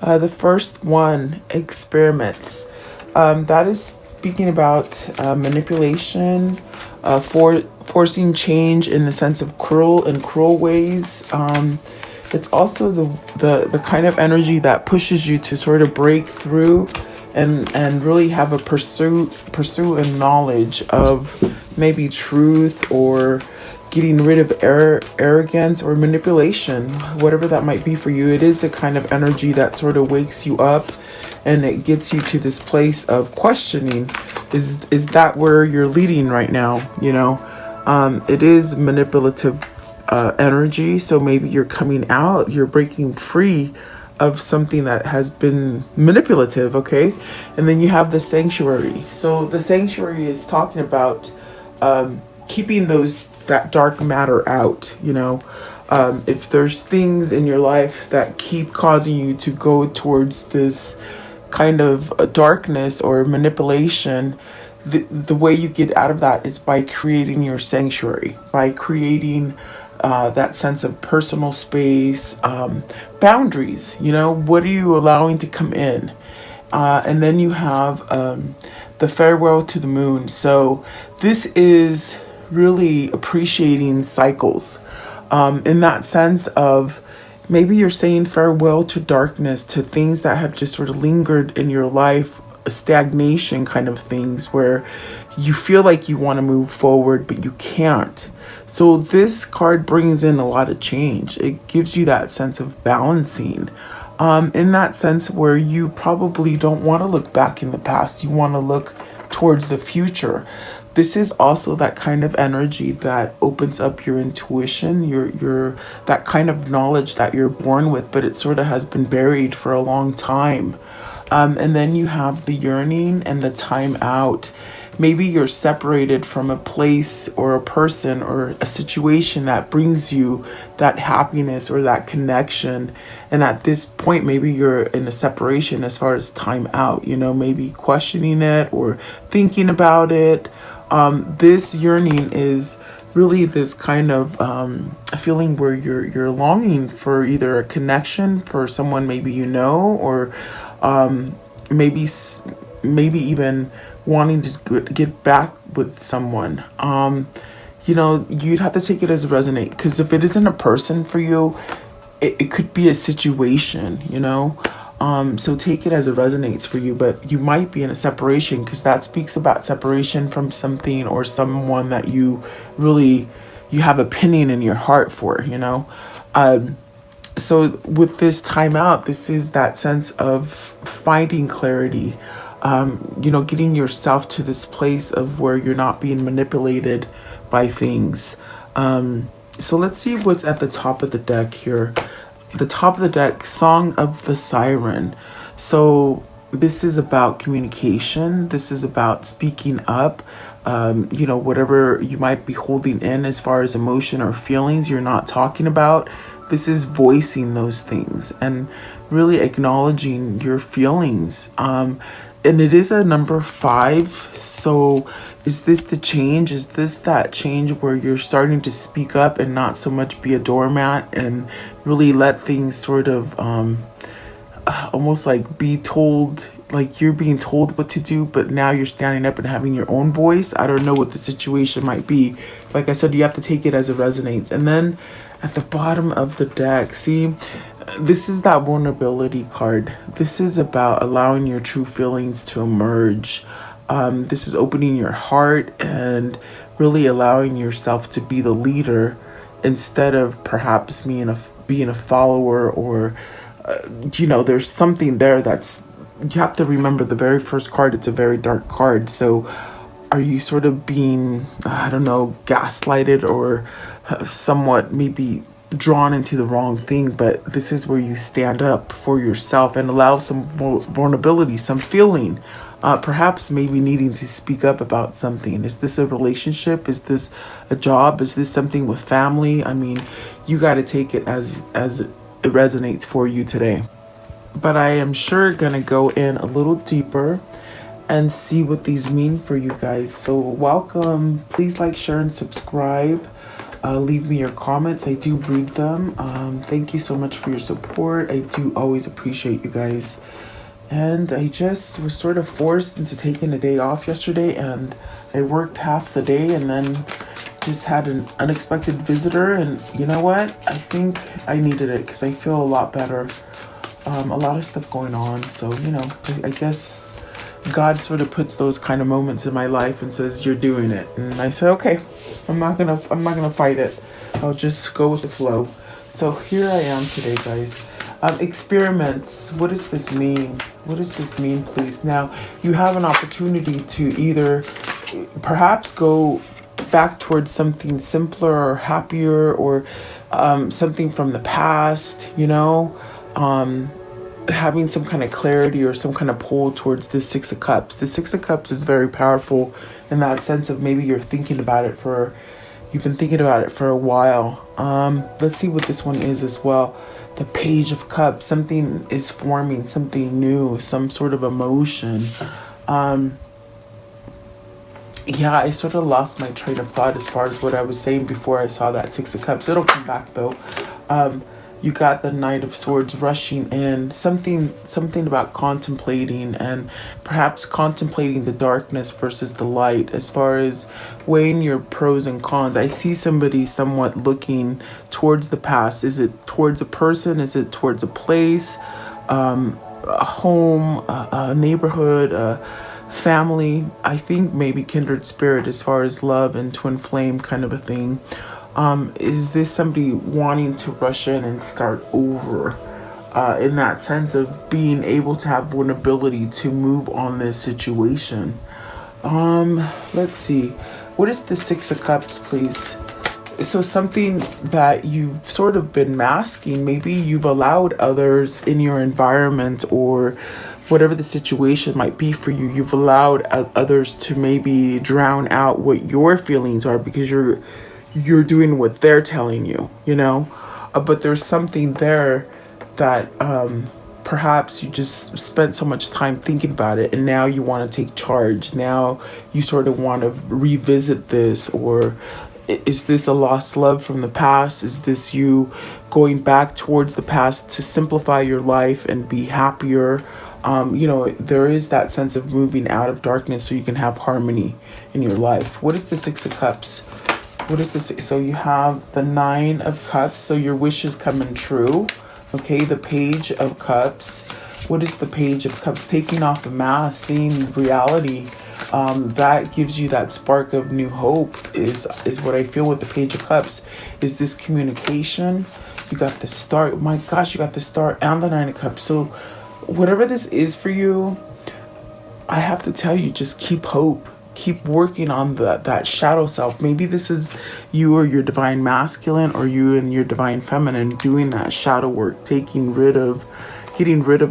The first one, experiments. That is speaking about manipulation, forcing change in the sense of cruel ways. It's also the kind of energy that pushes you to sort of break through and really have a pursue a knowledge of maybe truth, or getting rid of arrogance or manipulation, whatever that might be for you. It is a kind of energy that sort of wakes you up, and it gets you to this place of questioning, is that where you're leading right now? It is manipulative energy, so maybe you're coming out, you're breaking free of something that has been manipulative. Okay. And then you have the sanctuary. So the sanctuary is talking about keeping that dark matter out. If there's things in your life that keep causing you to go towards this kind of darkness or manipulation, the way you get out of that is by creating your sanctuary, by creating that sense of personal space, boundaries. What are you allowing to come in? And then you have the farewell to the moon. So this is really appreciating cycles, in that sense of maybe you're saying farewell to darkness, to things that have just sort of lingered in your life, stagnation kind of things where you feel like you want to move forward, but you can't. So this card brings in a lot of change. It gives you that sense of balancing, in that sense where you probably don't want to look back in the past. You want to look towards the future. This is also that kind of energy that opens up your intuition, your that kind of knowledge that you're born with, but it sort of has been buried for a long time. And then you have the yearning and the time out. Maybe you're separated from a place or a person or a situation that brings you that happiness or that connection. And at this point, maybe you're in a separation as far as time out, maybe questioning it or thinking about it. This yearning is really this kind of feeling where you're longing for either a connection for someone maybe or maybe even wanting to get back with someone. You'd have to take it as resonate, because if it isn't a person for you, it could be a situation. So take it as it resonates for you, but you might be in a separation, because that speaks about separation from something or someone that you have opinion in your heart for. So with this time out, this is that sense of finding clarity, getting yourself to this place of where you're not being manipulated by things. So let's see what's at the top of the deck here. The top of the deck, Song of the Siren. So this is about communication. This is about speaking up. Whatever you might be holding in as far as emotion or feelings you're not talking about. This is voicing those things and really acknowledging your feelings. And it is a number 5. So is this the change? Is this that change where you're starting to speak up and not so much be a doormat and really let things sort of almost like be told, like you're being told what to do, but now you're standing up and having your own voice? I don't know what the situation might be. Like I said, you have to take it as it resonates. And then at the bottom of the deck, see, this is that vulnerability card. This is about allowing your true feelings to emerge. This is opening your heart and really allowing yourself to be the leader instead of perhaps being a follower, or there's something there that's, you have to remember the very first card, it's a very dark card. So are you sort of being, gaslighted or somewhat maybe drawn into the wrong thing? But this is where you stand up for yourself and allow some vulnerability, some feeling, perhaps maybe needing to speak up about something. Is this a relationship? Is this a job? Is this something with family? I mean, you got to take it as it resonates for you today. But I am sure gonna go in a little deeper and see what these mean for you guys. So welcome. Please like, share, and subscribe. leave me your comments. I do read them. Thank you so much for your support. I do always appreciate you guys. And I just was sort of forced into taking a day off yesterday, and I worked half the day and then just had an unexpected visitor. And you know what? I think I needed it because I feel a lot better. A lot of stuff going on. So, you know, I guess God sort of puts those kind of moments in my life and says, you're doing it. And I said, okay, I'm not gonna fight it. I'll just go with the flow. So here I am today, guys. Experiments. What does this mean? What does this mean, please? Now, you have an opportunity to either perhaps go back towards something simpler or happier, or something from the past, you know, having some kind of clarity or some kind of pull towards the Six of Cups. The Six of Cups is very powerful in that sense of maybe you've been thinking about it for a while. Let's see what this one is as well. The Page of Cups. Something is forming, something new, some sort of emotion. Yeah, I sort of lost my train of thought as far as what I was saying before I saw that Six of Cups. It'll come back though. You got the Knight of Swords rushing in. Something about contemplating, and perhaps contemplating the darkness versus the light as far as weighing your pros and cons. I see somebody somewhat looking towards the past. Is it towards a person? Is it towards a place? A home? A neighborhood? A family? I think maybe kindred spirit as far as love and twin flame kind of a thing. Is this somebody wanting to rush in and start over, in that sense of being able to have vulnerability to move on this situation? Let's see. What is the Six of Cups, please? So something that you've sort of been masking, maybe you've allowed others in your environment, or whatever the situation might be for you, you've allowed others to maybe drown out what your feelings are because you're doing what they're telling you, you know? But there's something there that perhaps you just spent so much time thinking about it, and now you want to take charge. Now you sort of want to revisit this, or is this a lost love from the past? Is this you going back towards the past to simplify your life and be happier? You know, there is that sense of moving out of darkness so you can have harmony in your life. What is the Six of Cups? What is this? So you have the Nine of Cups. So your wish is coming true. Okay, the Page of Cups. What is the Page of Cups? Taking off the mask, seeing reality. That gives you that spark of new hope is what I feel with the Page of Cups. Is this communication? You got the Star. My gosh, you got the Star and the Nine of Cups. So whatever this is for you, I have to tell you, just keep hope. Keep working on that shadow self. Maybe this is you or your divine masculine, or you and your divine feminine doing that shadow work, getting rid of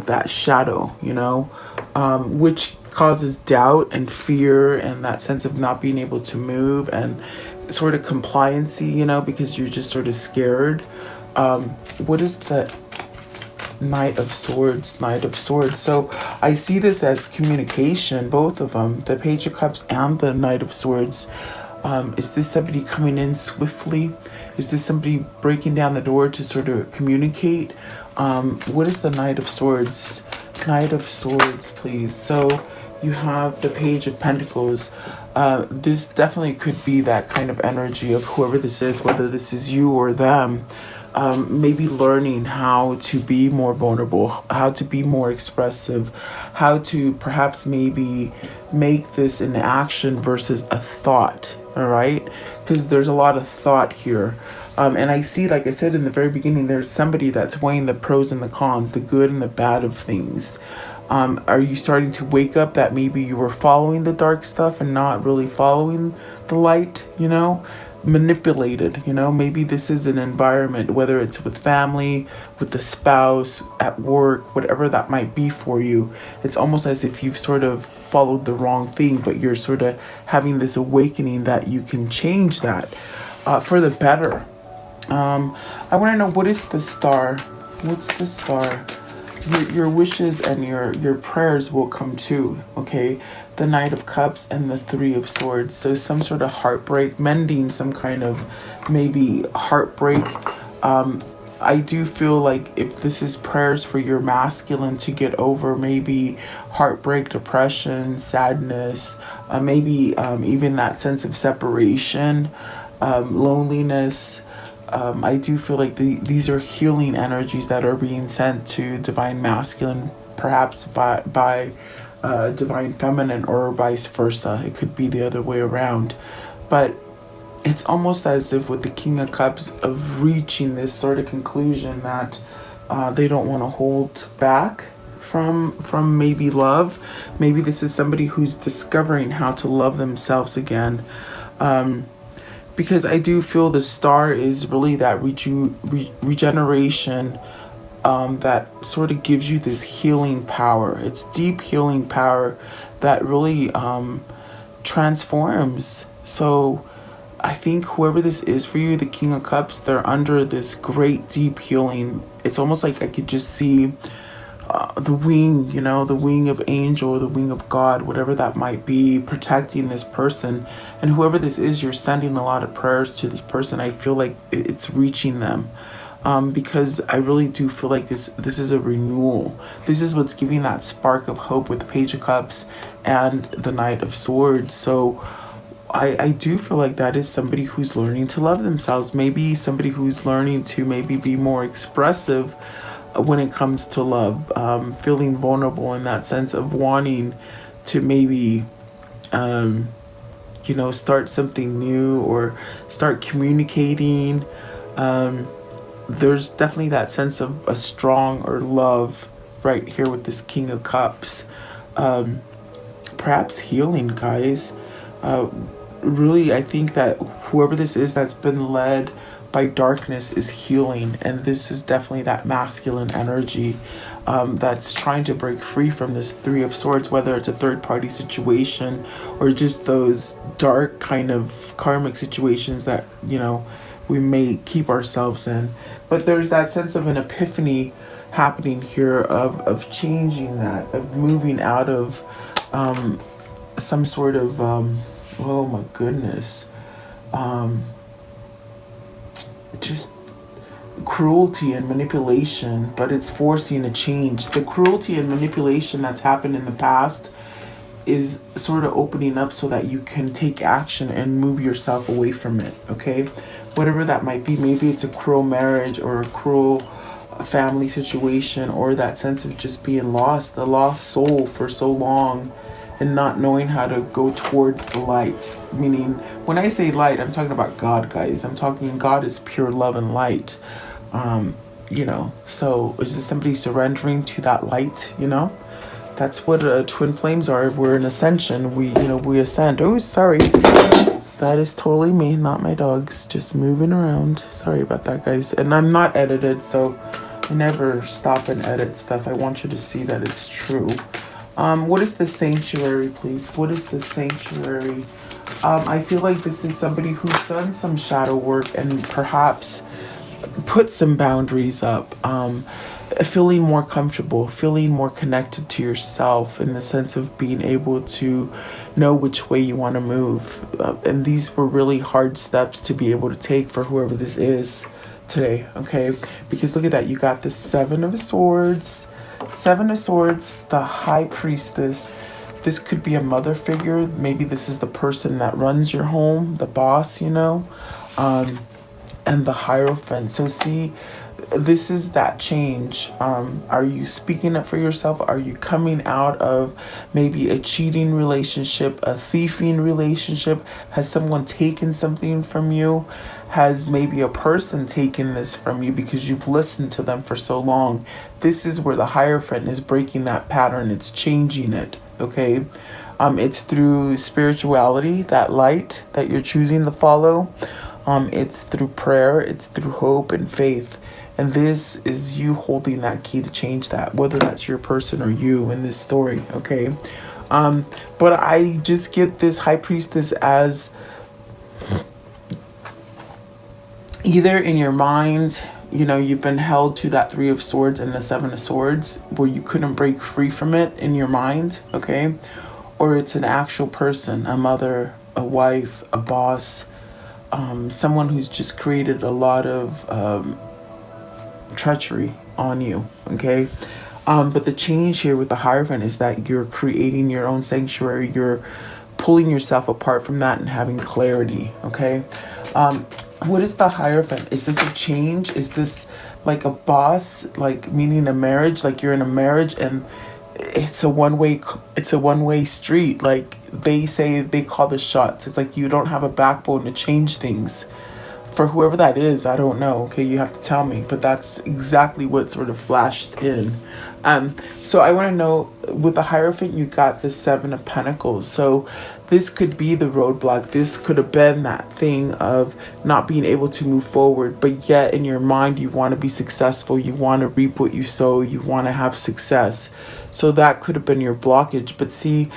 that shadow, you know, which causes doubt and fear and that sense of not being able to move and sort of compliancy, you know, because you're just sort of scared. What is the Knight of Swords? Knight of Swords. So I see this as communication, both of them, the Page of Cups and the Knight of Swords. Is this somebody coming in swiftly? Is this somebody breaking down the door to sort of communicate? What is the Knight of Swords? Knight of Swords, please. So you have the Page of Pentacles. This definitely could be that kind of energy of whoever this is, whether this is you or them. Maybe learning how to be more vulnerable, how to be more expressive, how to perhaps maybe make this an action versus a thought, all right? Because there's a lot of thought here. And I see, like I said in the very beginning, there's somebody that's weighing the pros and the cons, the good and the bad of things. Are you starting to wake up that maybe you were following the dark stuff and not really following the light, you know? Manipulated, you know, maybe this is an environment, whether it's with family, with the spouse, at work, whatever that might be for you. It's almost as if you've sort of followed the wrong thing, but you're sort of having this awakening that you can change that for the better. I want to know, what is the Star? What's the Star? your wishes and your prayers will come true, okay? The Knight of Cups and the Three of Swords. So some sort of heartbreak, mending some kind of maybe heartbreak. I do feel like if this is prayers for your masculine to get over maybe heartbreak, depression, sadness, maybe even that sense of separation, loneliness. I do feel like these are healing energies that are being sent to divine masculine, perhaps by divine feminine, or vice versa. It could be the other way around. But it's almost as if with the King of Cups of reaching this sort of conclusion that they don't want to hold back from maybe love. Maybe this is somebody who's discovering how to love themselves again. Because I do feel the Star is really that regeneration, that sort of gives you this healing power. It's deep healing power that really transforms. So I think whoever this is for you, the King of Cups, they're under this great deep healing. It's almost like I could just see the wing, the wing of angel, the wing of God, whatever that might be, protecting this person. And whoever this is, you're sending a lot of prayers to this person. I feel like it's reaching them. Because I really do feel like this is a renewal. This is what's giving that spark of hope with the Page of Cups and the Knight of Swords. So I do feel like that is somebody who's learning to love themselves. Maybe somebody who's learning to maybe be more expressive when it comes to love, feeling vulnerable in that sense of wanting to maybe, start something new or start communicating. There's definitely that sense of a strong or love right here with this King of Cups. Perhaps healing, guys. Really, I think that whoever this is that's been led by darkness is healing, and this is definitely that masculine energy that's trying to break free from this Three of Swords, whether it's a third-party situation or just those dark kind of karmic situations that we may keep ourselves in. But there's that sense of an epiphany happening here of changing that, of moving out of some sort of oh my goodness, just cruelty and manipulation, but it's forcing a change. The cruelty and manipulation that's happened in the past is sort of opening up so that you can take action and move yourself away from it, okay? Whatever that might be. Maybe it's a cruel marriage or a cruel family situation, or that sense of just being lost, the lost soul for so long, and not knowing how to go towards the light. Meaning, when I say light, I'm talking about God, guys. I'm talking God is pure love and light. So is this somebody surrendering to that light, That's what twin flames are. If we're in ascension, we ascend. Oh, sorry. That is totally me, not my dogs. Just moving around. Sorry about that, guys. And I'm not edited, so I never stop and edit stuff. I want you to see that it's true. What is the sanctuary, please? What is the sanctuary? I feel like this is somebody who's done some shadow work and perhaps put some boundaries up. Feeling more comfortable, feeling more connected to yourself in the sense of being able to know which way you want to move. And these were really hard steps to be able to take for whoever this is today, okay? Because look at that. You got the Seven of Swords. Seven of Swords, the High Priestess. This could be a mother figure. Maybe this is the person that runs your home, the boss, and the Hierophant. So see, this is that change. Are you speaking up for yourself? Are you coming out of maybe a cheating relationship, a thieving relationship? Has someone taken something from you? Has maybe a person taken this from you because you've listened to them for so long? This is where the Hierophant is breaking that pattern. It's changing it, okay? It's through spirituality, that light that you're choosing to follow. It's through prayer. It's through hope and faith. And this is you holding that key to change that, whether that's your person or you in this story, okay? But I just get this High Priestess as either in your mind you know, you've been held to that Three of Swords and the Seven of Swords where you couldn't break free from it in your mind, okay? Or it's an actual person, a mother, a wife, a boss, someone who's just created a lot of treachery on you, okay? But the change here with the Hierophant is that you're creating your own sanctuary. You're pulling yourself apart from that and having clarity, okay? What is the Hierophant? Is this a change? Is this like a boss, like meaning a marriage, like you're in a marriage and it's a one-way street. Like they say, they call the shots. It's like you don't have a backbone to change things. For whoever that is, I don't know. Okay, you have to tell me. But that's exactly what sort of flashed in. So I want to know, with the Hierophant, you got the Seven of Pentacles. So this could be the roadblock. This could have been that thing of not being able to move forward. But yet in your mind, you want to be successful. You want to reap what you sow. You want to have success. So that could have been your blockage. But see,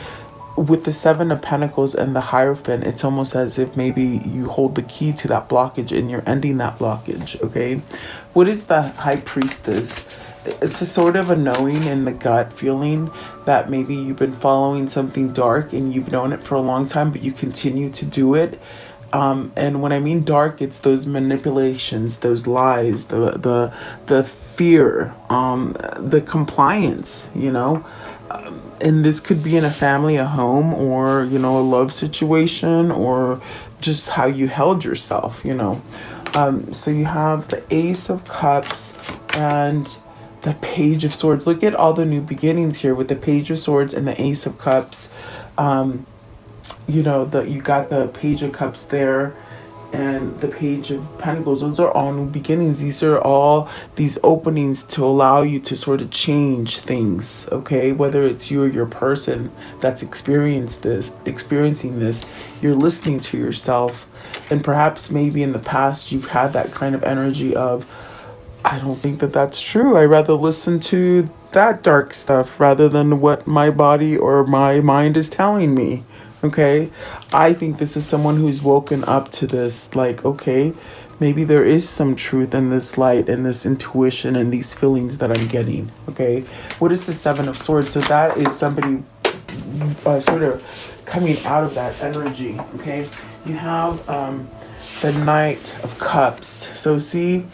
with the Seven of Pentacles and the Hierophant, it's almost as if maybe you hold the key to that blockage and you're ending that blockage, okay? What is the High Priestess? It's a sort of a knowing in the gut feeling that maybe you've been following something dark and you've known it for a long time, but you continue to do it. And when I mean dark, it's those manipulations, those lies, the fear, the compliance, you know? And this could be in a family, a home, or, you know, a love situation, or just how you held yourself, you know. So you have the Ace of Cups and the Page of Swords. Look at all the new beginnings here with the Page of Swords and the Ace of Cups. You know, you got the Page of Cups there and the Page of Pentacles. Those are all new beginnings. These are all these openings to allow you to sort of change things, okay? Whether it's you or your person that's experiencing this, you're listening to yourself. And perhaps maybe in the past you've had that kind of energy of, I don't think that that's true. I'd rather listen to that dark stuff rather than what my body or my mind is telling me. Okay, I think this is someone who's woken up to this, like, okay, maybe there is some truth in this light and this intuition and these feelings that I'm getting. Okay, what is the Seven of Swords? So that is somebody sort of coming out of that energy. Okay, you have the Knight of Cups. So see,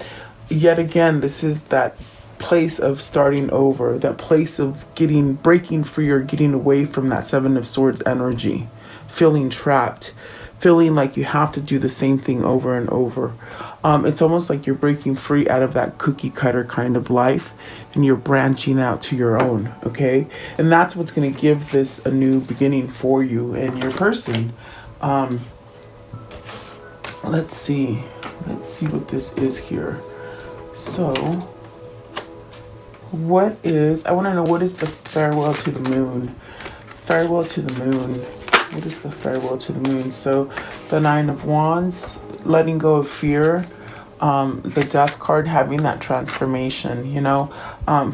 yet again, this is that place of starting over, that place of breaking free or getting away from that Seven of Swords energy. Feeling trapped, feeling like you have to do the same thing over and over. It's almost like you're breaking free out of that cookie cutter kind of life and you're branching out to your own, okay? And that's what's going to give this a new beginning for you and your person. Let's see what this is here. So I want to know, what is the Farewell to the Moon? Farewell to the Moon. What is the Farewell to the Moon? So the Nine of Wands, letting go of fear. The Death card, having that transformation, you know.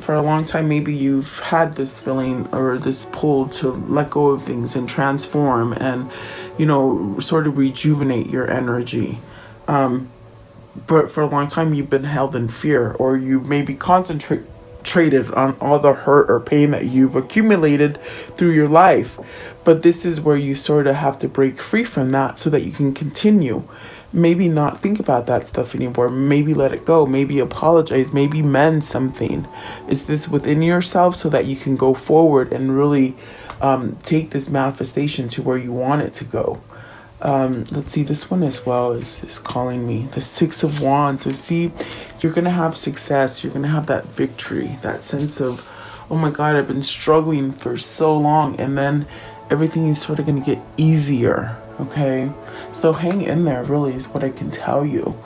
For a long time, maybe you've had this feeling or this pull to let go of things and transform and, you know, sort of rejuvenate your energy. But for a long time, you've been held in fear, or you maybe concentrated on all the hurt or pain that you've accumulated through your life. But this is where you sort of have to break free from that so that you can continue. Maybe not think about that stuff anymore. Maybe let it go. Maybe apologize. Maybe mend something. Is this within yourself so that you can go forward and really take this manifestation to where you want it to go? Let's see, this one as well is calling me. The Six of Wands. So see, you're going to have success. You're going to have that victory, that sense of, oh my God, I've been struggling for so long. And then everything is sort of going to get easier. Okay. So hang in there, really, is what I can tell you.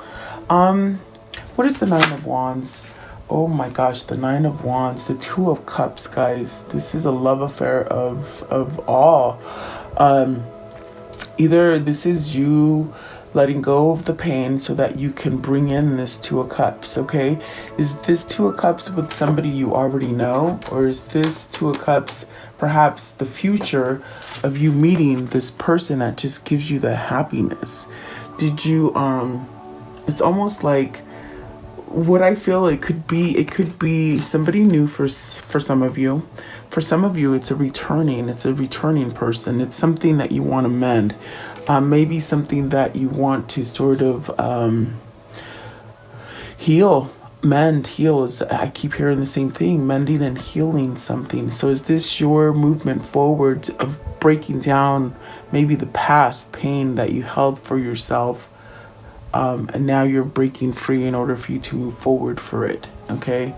What is the Nine of Wands? Oh my gosh, the Nine of Wands, the Two of Cups, guys. This is a love affair of awe. Either this is you letting go of the pain so that you can bring in this Two of Cups, okay? Is this Two of Cups with somebody you already know? Or is this Two of Cups perhaps the future of you meeting this person that just gives you the happiness? Did you, it's almost like what I feel it could be somebody new for some of you. For some of you, it's a returning person. It's something that you want to mend. Maybe something that you want to sort of heal. Heal is, I keep hearing the same thing, mending and healing something. So is this your movement forward of breaking down maybe the past pain that you held for yourself, and now you're breaking free in order for you to move forward for it, okay?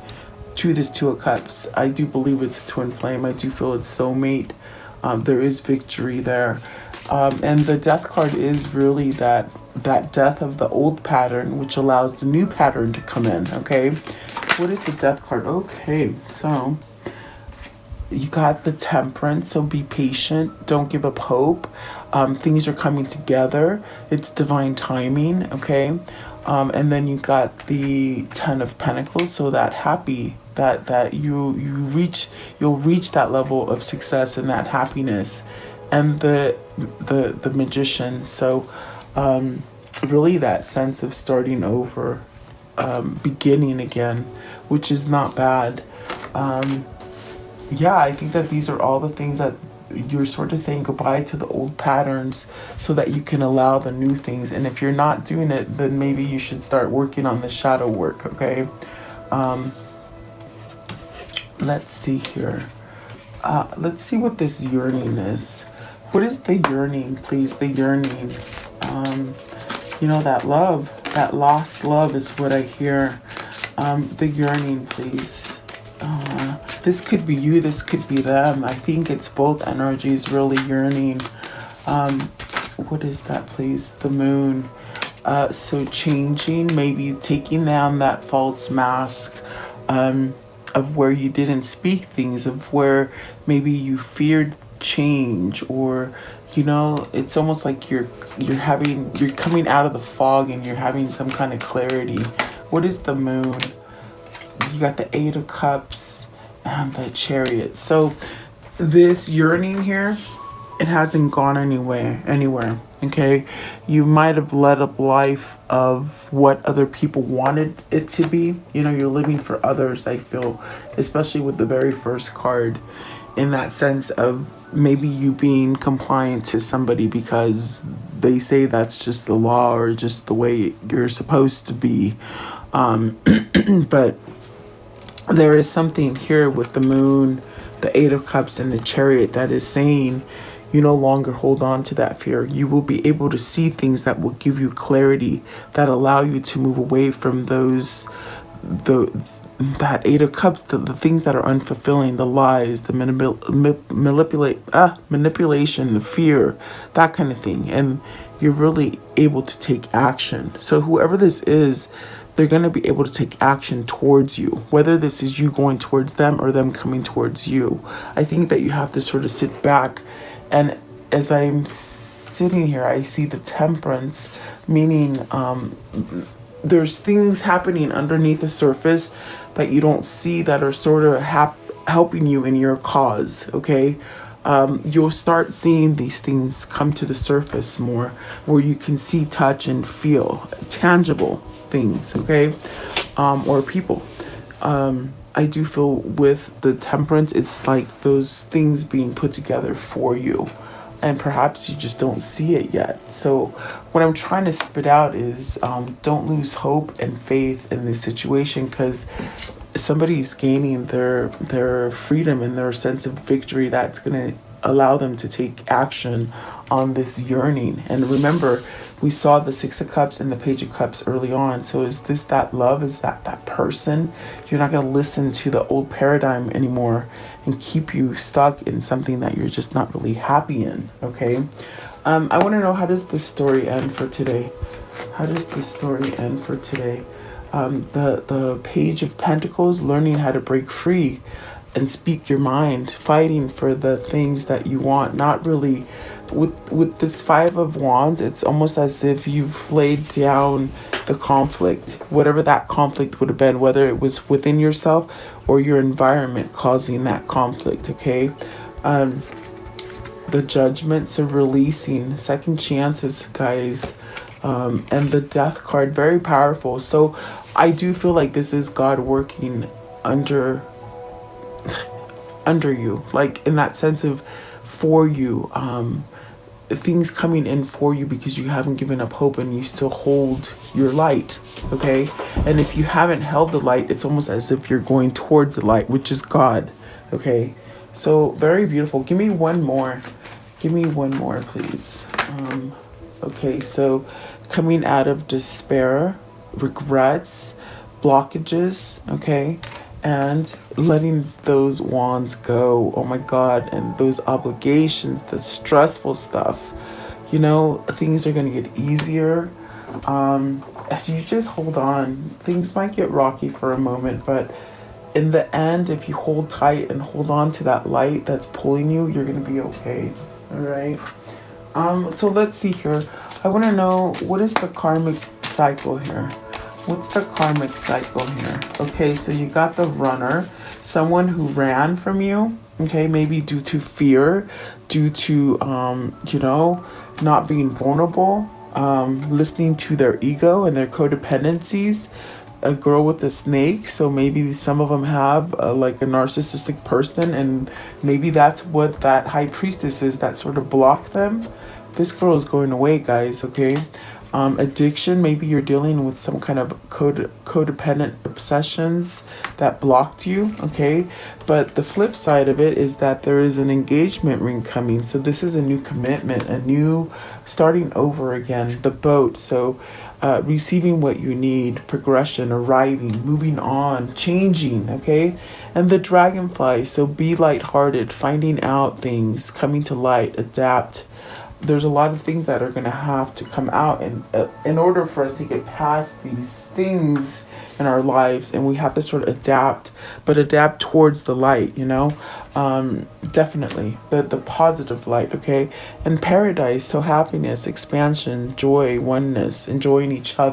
To this Two of Cups, I do believe it's a twin flame. I do feel it's soulmate. There is victory there. And the Death card is really that death of the old pattern, which allows the new pattern to come in, okay? What is the Death card? Okay, so you got the Temperance, so be patient. Don't give up hope. Things are coming together. It's divine timing, okay? And then you got the Ten of Pentacles, so that happy, that you'll reach that level of success and that happiness. And the Magician, so really that sense of starting over, beginning again, which is not bad. Yeah, I think that these are all the things that you're sort of saying goodbye to the old patterns so that you can allow the new things. And if you're not doing it, then maybe you should start working on the shadow work, okay? Let's see here. Let's see what this yearning is. What is the yearning, please? The yearning. You know, that love, that lost love is what I hear. The yearning, please. This could be you, this could be them. I think it's both energies really yearning. What is that, please? The Moon. So changing, maybe taking down that false mask of where you didn't speak things, of where maybe you feared change, or you know, it's almost like you're coming out of the fog and you're having some kind of clarity. What is the Moon? You got the Eight of Cups and the Chariot. So this yearning here, it hasn't gone anywhere, okay? You might have led up life of what other people wanted it to be. You know, you're living for others, I feel, especially with the very first card, in that sense of maybe you being compliant to somebody because they say that's just the law or just the way you're supposed to be. But there is something here with the Moon, the Eight of Cups, and the Chariot that is saying you no longer hold on to that fear. You will be able to see things that will give you clarity, that allow you to move away from those, that Eight of Cups, the things that are unfulfilling, the lies, the manipulation, the fear, that kind of thing. And you're really able to take action. So whoever this is, they're going to be able to take action towards you, whether this is you going towards them or them coming towards you. I think that you have to sort of sit back, and as I'm sitting here, I see the Temperance, meaning there's things happening underneath the surface that you don't see that are sort of helping you in your cause, okay? You'll start seeing these things come to the surface more, where you can see, touch, and feel tangible things, okay? Or people. I do feel with the Temperance, it's like those things being put together for you, and perhaps you just don't see it yet. So what I'm trying to spit out is don't lose hope and faith in this situation, because somebody's gaining their freedom and their sense of victory that's going to allow them to take action on this yearning. And remember, we saw the Six of Cups and the Page of Cups early on. So is this that love? Is that person? You're not going to listen to the old paradigm anymore and keep you stuck in something that you're just not really happy in, okay? I want to know, how does this story end for today? How does this story end for today? The Page of Pentacles, learning how to break free and speak your mind, fighting for the things that you want, not really. With this Five of Wands, it's almost as if you've laid down the conflict, whatever that conflict would have been, whether it was within yourself or your environment causing that conflict, okay? The Judgment, so releasing, second chances, guys. And the Death card, very powerful. So I do feel like this is God working under you, like in that sense of for you, things coming in for you because you haven't given up hope and you still hold your light. Okay, and if you haven't held the light, it's almost as if you're going towards the light, which is God. Okay, so very beautiful. Give me one more. Give me one more, please. Okay, so coming out of despair, regrets, blockages, okay, and letting those wands go. Oh my God, and those obligations, the stressful stuff, you know, things are going to get easier. If you just hold on, things might get rocky for a moment, but in the end, if you hold tight and hold on to that light that's pulling you, you're going to be okay. All right. So let's see here. I want to know, what is the karmic cycle here? What's the karmic cycle here? Okay, so you got the runner, someone who ran from you, okay, maybe due to fear, due to, you know, not being vulnerable, listening to their ego and their codependencies. A girl with a snake, so maybe some of them have like a narcissistic person, and maybe that's what that high priestess is that sort of blocked them. This girl is going away, guys. Okay, addiction, maybe you're dealing with some kind of codependent obsessions that blocked you. Okay, but the flip side of it is that there is an engagement ring coming, so this is a new commitment, a new starting over again. The boat, so receiving what you need, progression, arriving, moving on, changing. Okay, and the dragonfly, so be lighthearted, finding out things, coming to light, adapt. There's a lot of things that are going to have to come out, and in order for us to get past these things in our lives, and we have to sort of adapt, but adapt towards the light, you know. Definitely the positive light. Okay, and paradise, so happiness, expansion, joy, oneness, enjoying each other.